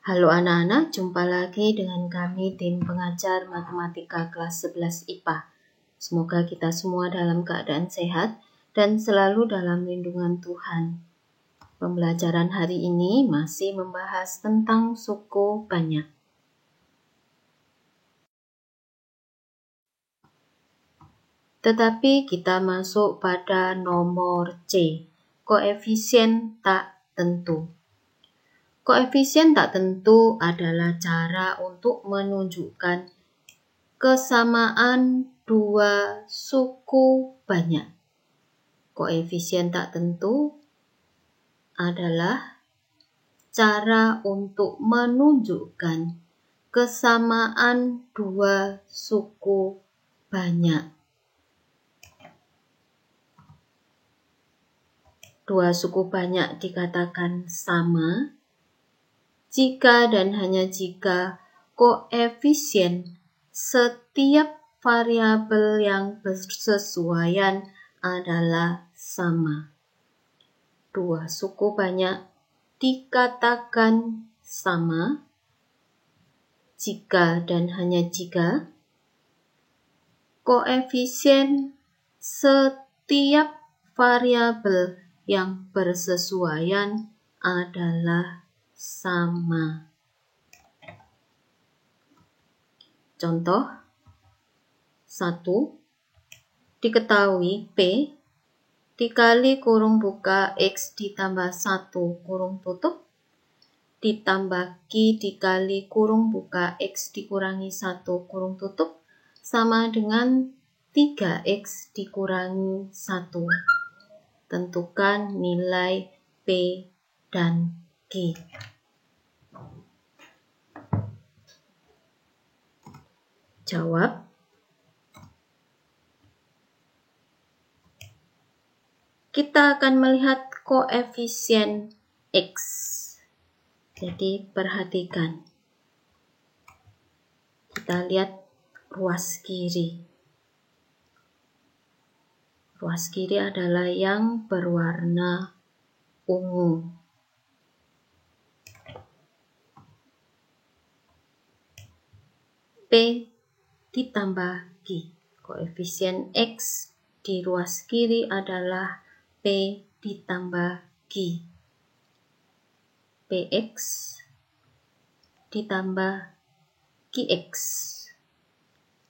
Halo anak-anak, jumpa lagi dengan kami tim pengajar matematika kelas 11 IPA. Semoga kita semua dalam keadaan sehat dan selalu dalam lindungan Tuhan. Pembelajaran hari ini masih membahas tentang suku banyak. Tetapi kita masuk pada nomor C, koefisien tak tentu. Koefisien tak tentu adalah cara untuk menunjukkan kesamaan dua suku banyak. Koefisien tak tentu adalah cara untuk menunjukkan kesamaan dua suku banyak. Dua suku banyak dikatakan sama jika dan hanya jika koefisien setiap variabel yang bersesuaian adalah sama. Dua suku banyak dikatakan sama jika dan hanya jika koefisien setiap variabel yang bersesuaian adalah sama. Contoh 1. Diketahui P dikali kurung buka X ditambah 1 kurung tutup ditambah Q dikali kurung buka X dikurangi 1 kurung tutup sama dengan 3X dikurangi 1. Tentukan nilai P dan Q. Jawab. Kita akan melihat koefisien X. Jadi perhatikan. Kita lihat ruas kiri. Ruas kiri adalah yang berwarna ungu. P ditambah Q. Koefisien X di ruas kiri adalah P ditambah Q. PX ditambah QX.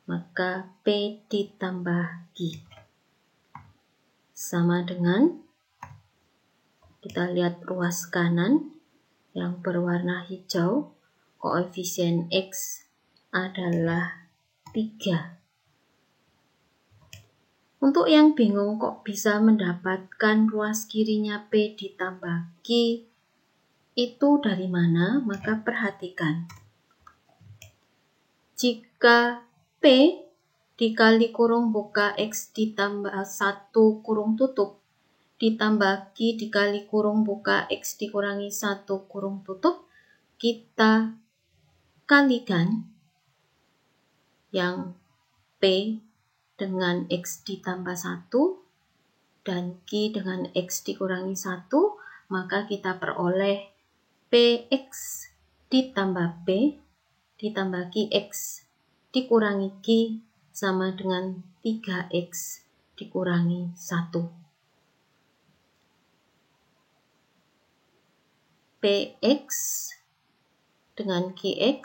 Maka P ditambah Q. Sama dengan, kita lihat ruas kanan yang berwarna hijau, koefisien X adalah 3. Untuk yang bingung kok bisa mendapatkan ruas kirinya P ditambah Q itu dari mana, maka perhatikan. Jika P dikali kurung buka X ditambah 1 kurung tutup ditambah Q dikali kurung buka X dikurangi 1 kurung tutup, kita kalikan yang P dengan X ditambah 1 dan Q dengan X dikurangi 1, maka kita peroleh PX ditambah P ditambah QX dikurangi Q sama dengan 3X dikurangi 1. PX dengan QX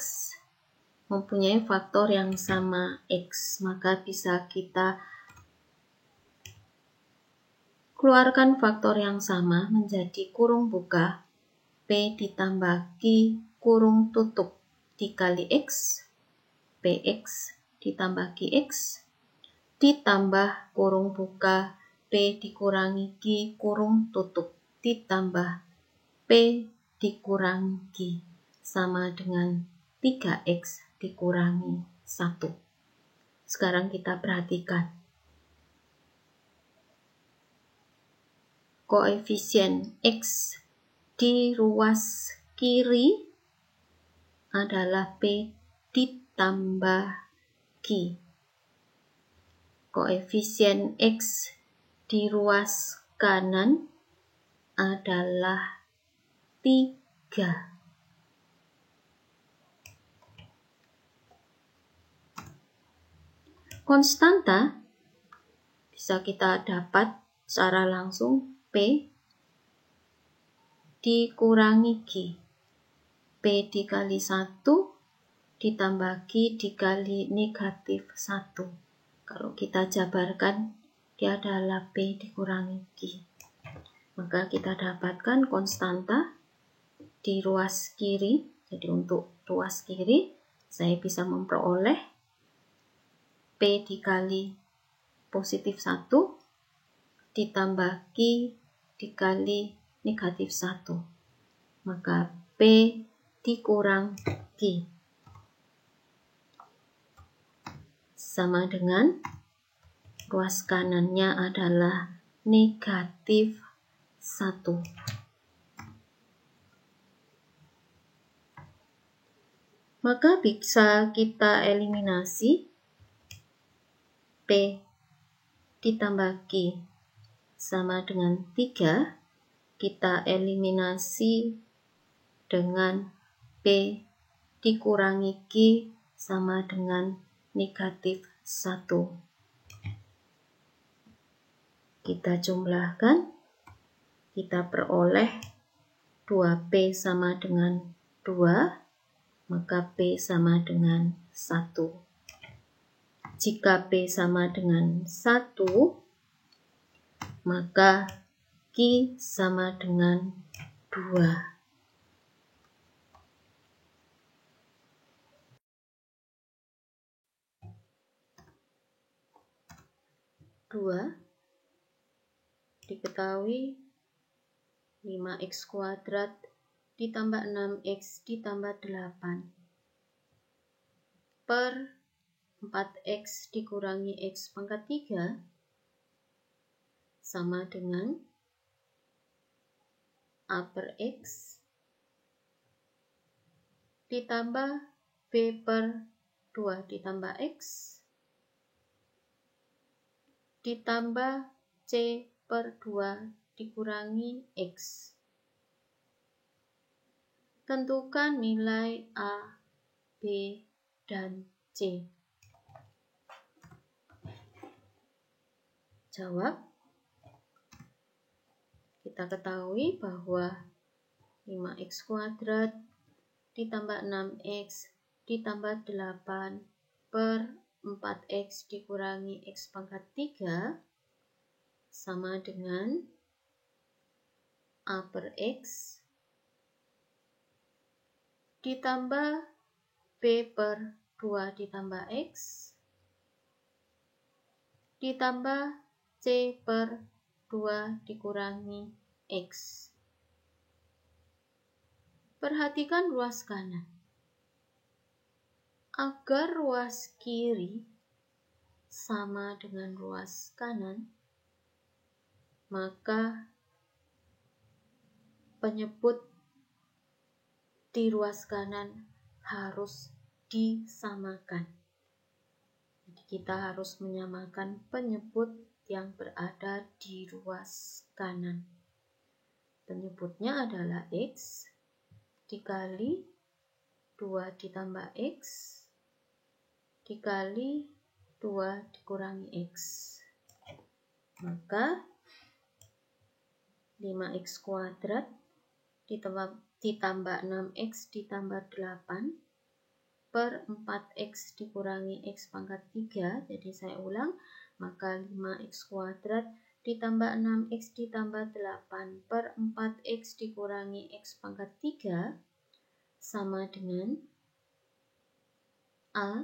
mempunyai faktor yang sama X, maka bisa kita keluarkan faktor yang sama menjadi kurung buka P ditambah Q kurung tutup dikali X, PX ditambah QX ditambah kurung buka P dikurangi Q kurung tutup ditambah P dikurangi Q sama dengan 3X dikurangi 1. Sekarang kita perhatikan. Koefisien X di ruas kiri adalah P ditambah Q. Koefisien X di ruas kanan adalah 3. Konstanta bisa kita dapat secara langsung P dikurangi Q. P dikali 1 ditambah Q dikali negatif 1. Kalau kita jabarkan, dia adalah P dikurangi Q. Maka kita dapatkan konstanta di ruas kiri. Jadi untuk ruas kiri, saya bisa memperoleh P dikali positif 1 ditambah Q dikali negatif 1. Maka P dikurang Q sama dengan ruas kanannya adalah negatif 1. Maka bisa kita eliminasi P ditambah Q sama dengan 3. Kita eliminasi dengan P dikurangi Q sama dengan negatif 1. Kita jumlahkan, kita peroleh 2P sama dengan 2. Maka P sama dengan 1. Jika P sama dengan 1, maka Q sama dengan 2. Diketahui 5x kuadrat ditambah 6x ditambah 8 per 4x dikurangi x pangkat 3 sama dengan A per x ditambah B per 2 ditambah x ditambah C per 2 dikurangi x. Tentukan nilai A, B, dan C. Jawab. Kita ketahui bahwa 5x kuadrat ditambah 6x ditambah 8 per 4x dikurangi x pangkat 3 sama dengan A per x ditambah B per 2 ditambah x ditambah C per 2 dikurangi x. Perhatikan ruas kanan. Agar ruas kiri sama dengan ruas kanan, maka penyebut di ruas kanan harus disamakan. Jadi kita harus menyamakan penyebut yang berada di ruas kanan. Penyebutnya adalah x dikali 2 ditambah x dikali 2 dikurangi x. Maka 5x kuadrat ditambah 6x ditambah 8 per 4x dikurangi x pangkat 3. Jadi saya ulang, maka 5x kuadrat ditambah 6x ditambah 8 per 4x dikurangi x pangkat 3 sama dengan A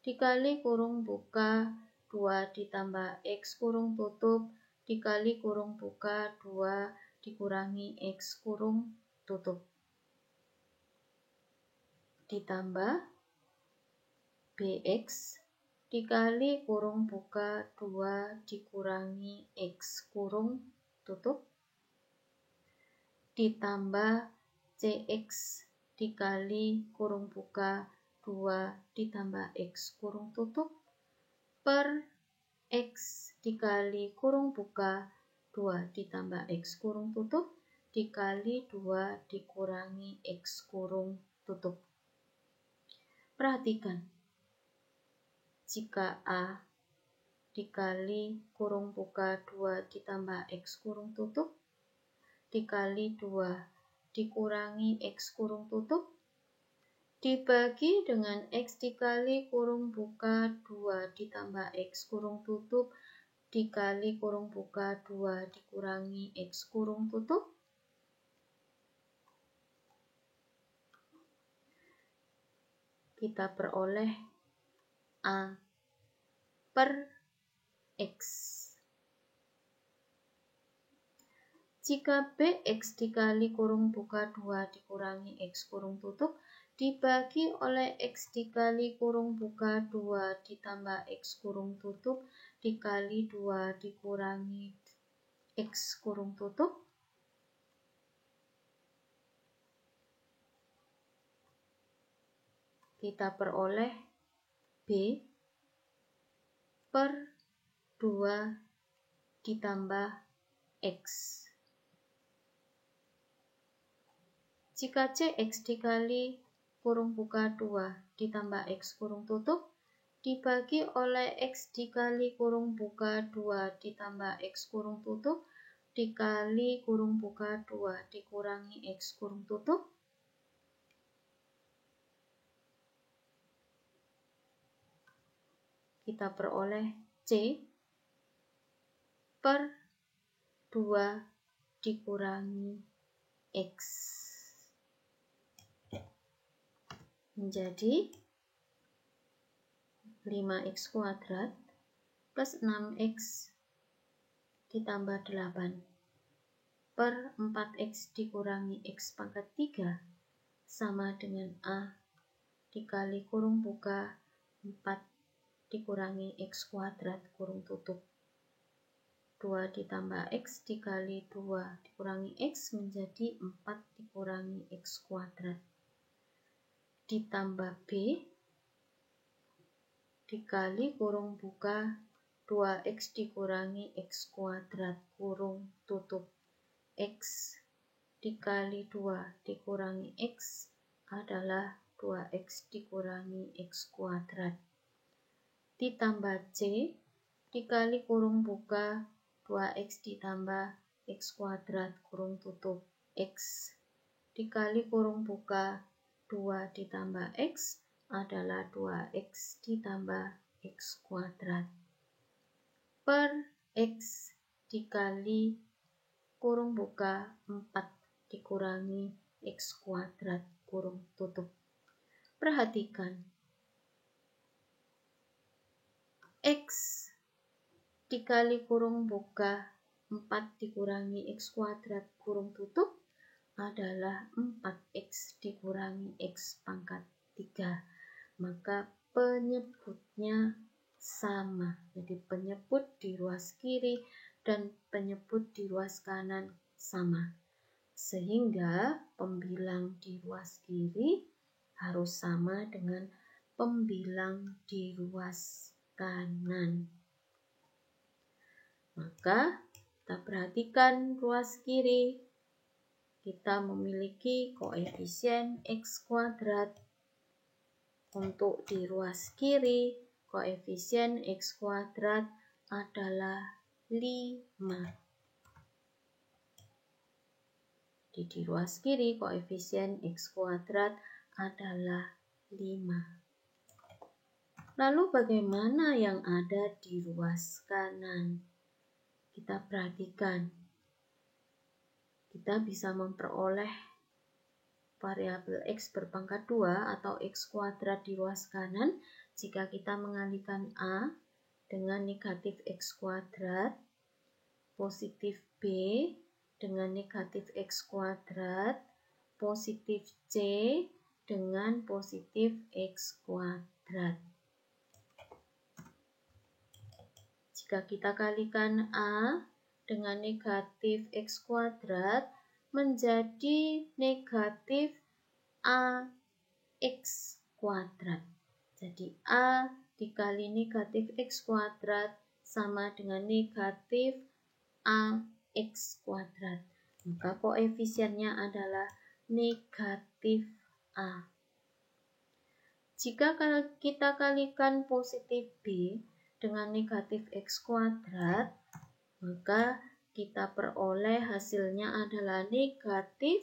dikali kurung buka 2 ditambah x kurung tutup dikali kurung buka 2 dikurangi x kurung tutup ditambah bx dikali kurung buka 2 dikurangi x kurung tutup ditambah cx dikali kurung buka 2 ditambah x kurung tutup per x dikali kurung buka 2 ditambah x kurung tutup dikali 2 dikurangi x kurung tutup. Perhatikan, jika A dikali kurung buka 2 ditambah X kurung tutup dikali 2 dikurangi X kurung tutup dibagi dengan X dikali kurung buka 2 ditambah X kurung tutup dikali kurung buka 2 dikurangi X kurung tutup. Kita peroleh A per X. Jika BX dikali kurung buka 2 dikurangi X kurung tutup dibagi oleh X dikali kurung buka 2 ditambah X kurung tutup dikali 2 dikurangi X kurung tutup. Kita peroleh B per 2 ditambah X. Jika CX dikali kurung buka 2 ditambah X kurung tutup dibagi oleh X dikali kurung buka 2 ditambah X kurung tutup dikali kurung buka 2 dikurangi X kurung tutup. Kita peroleh C per 2 dikurangi X menjadi 5X kuadrat plus 6X ditambah 8 per 4X dikurangi X pangkat 3 sama dengan A dikali kurung buka 4 dikurangi X kuadrat kurung tutup 2 ditambah X dikali 2 dikurangi X menjadi 4 dikurangi X kuadrat ditambah B dikali kurung buka 2X dikurangi X kuadrat kurung tutup X dikali 2 dikurangi X adalah 2X dikurangi X kuadrat ditambah C dikali kurung buka 2X ditambah X kuadrat kurung tutup X dikali kurung buka 2 ditambah X adalah 2X ditambah X kuadrat per X dikali kurung buka 4 dikurangi X kuadrat kurung tutup. Perhatikan X dikali kurung buka 4 dikurangi X kuadrat kurung tutup adalah 4X dikurangi X pangkat 3. Maka penyebutnya sama. Jadi penyebut di ruas kiri dan penyebut di ruas kanan sama. Sehingga pembilang di ruas kiri harus sama dengan pembilang di ruas kanan. Maka kita perhatikan ruas kiri. Kita memiliki koefisien X kuadrat. Untuk di ruas kiri, koefisien X kuadrat adalah 5. Di ruas kiri, koefisien X kuadrat adalah 5. Lalu bagaimana yang ada di ruas kanan? Kita perhatikan. Kita bisa memperoleh variabel X berpangkat 2 atau X kuadrat di ruas kanan jika kita mengalihkan A dengan negatif X kuadrat, positif B dengan negatif X kuadrat, positif C dengan positif X kuadrat. Jika kita kalikan A dengan negatif X kuadrat menjadi negatif AX kuadrat. Jadi A dikali negatif X kuadrat sama dengan negatif AX kuadrat. Maka koefisiennya adalah negatif A. Jika kita kalikan positif B dengan negatif X kuadrat, maka kita peroleh hasilnya adalah negatif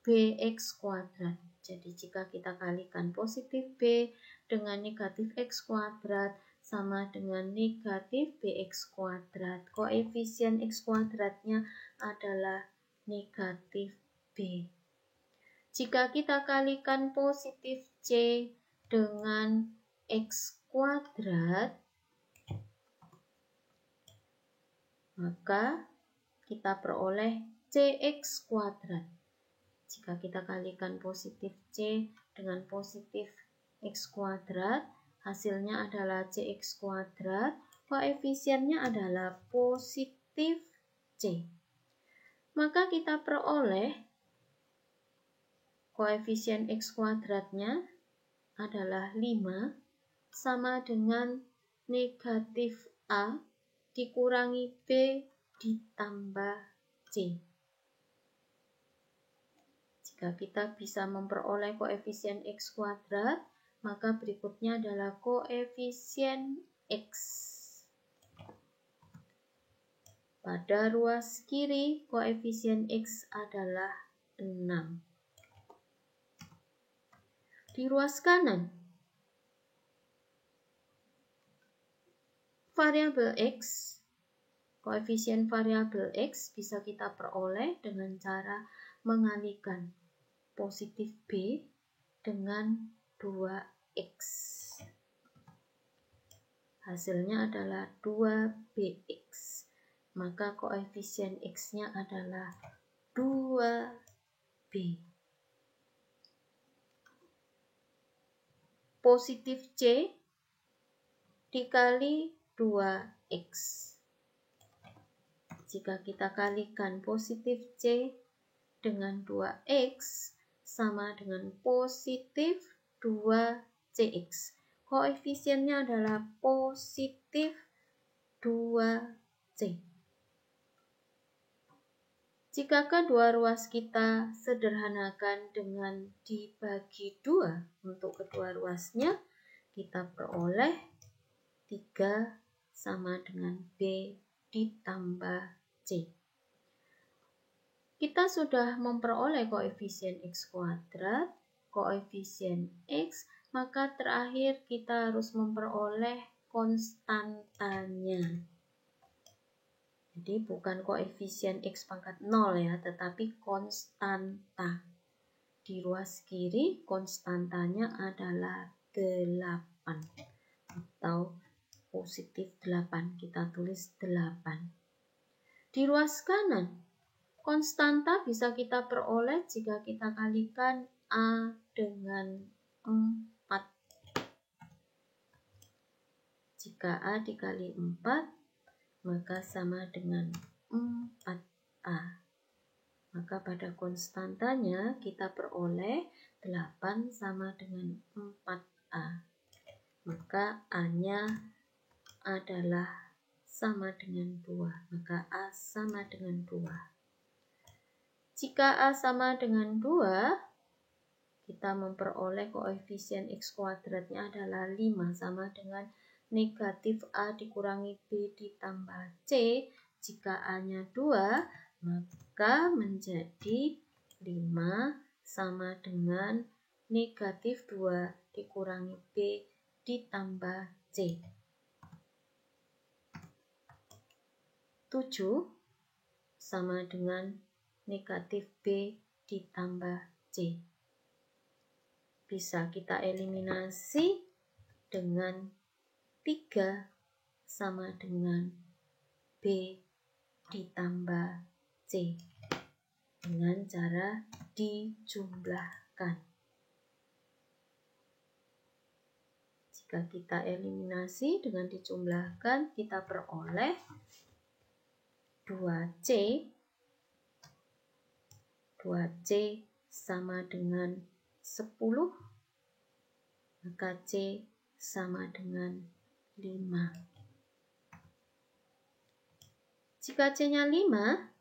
BX kuadrat. Jadi jika kita kalikan positif B dengan negatif X kuadrat sama dengan negatif BX kuadrat. Koefisien X kuadratnya adalah negatif B. Jika kita kalikan positif C dengan X kuadrat, maka kita peroleh CX kuadrat. Jika kita kalikan positif C dengan positif X kuadrat, hasilnya adalah CX kuadrat, koefisiennya adalah positif C. Maka kita peroleh koefisien X kuadratnya adalah 5 sama dengan negatif A dikurangi B ditambah C. Jika kita bisa memperoleh koefisien X kuadrat, maka berikutnya adalah koefisien X. Pada ruas kiri, koefisien X adalah 6. Di ruas kanan, variabel X, koefisien variabel X bisa kita peroleh dengan cara mengalikan positif B dengan 2X. Hasilnya adalah 2BX. Maka koefisien X-nya adalah 2B. Positif C dikali 2X. Jika kita kalikan positif C dengan 2X sama dengan positif 2CX. Koefisiennya adalah positif 2C. Jika kedua ruas kita sederhanakan dengan dibagi 2 untuk kedua ruasnya, kita peroleh 3 sama dengan B ditambah C. Kita sudah memperoleh koefisien X kuadrat, koefisien X, maka terakhir kita harus memperoleh konstantanya. Jadi bukan koefisien X pangkat 0 ya, tetapi konstanta. Di ruas kiri konstantanya adalah 8 atau positif 8. Kita tulis 8. Di ruas kanan, konstanta bisa kita peroleh jika kita kalikan A dengan 4. Jika A dikali 4, maka sama dengan 4A. Maka pada konstantanya kita peroleh 8 sama dengan 4A. Maka A-nya adalah sama dengan 2. Maka A sama dengan 2. Jika A sama dengan 2, kita memperoleh koefisien X kuadratnya adalah 5 sama dengan negatif A dikurangi B ditambah C. Jika A-nya 2, maka menjadi 5 sama dengan negatif 2 dikurangi B ditambah C. 7 sama dengan negatif B ditambah C. Bisa kita eliminasi dengan 3 sama dengan B ditambah C dengan cara dijumlahkan. Jika kita eliminasi dengan dijumlahkan, kita peroleh 2C. 2C sama dengan 10, maka C sama dengan 5. Jika C-nya 5,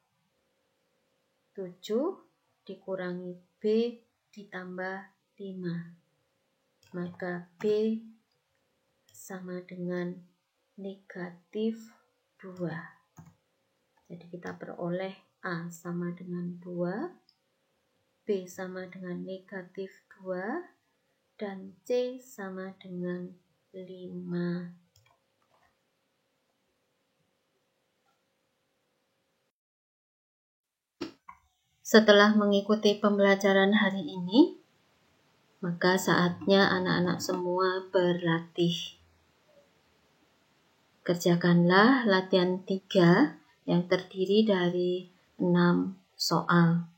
7 dikurangi B ditambah 5. maka B sama dengan negatif 2. Jadi kita peroleh A sama dengan 2, B sama dengan negatif 2, dan C sama dengan 5. Setelah mengikuti pembelajaran hari ini, maka saatnya anak-anak semua berlatih. Kerjakanlah latihan 3 yang terdiri dari 6 soal.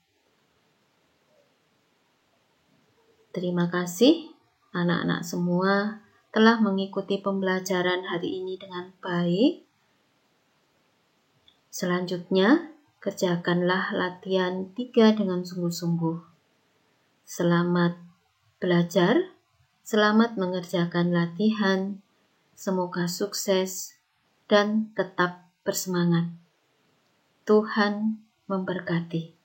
Terima kasih anak-anak semua telah mengikuti pembelajaran hari ini dengan baik. Selanjutnya, kerjakanlah latihan 3 dengan sungguh-sungguh. Selamat belajar, selamat mengerjakan latihan, semoga sukses dan tetap bersemangat. Tuhan memberkati.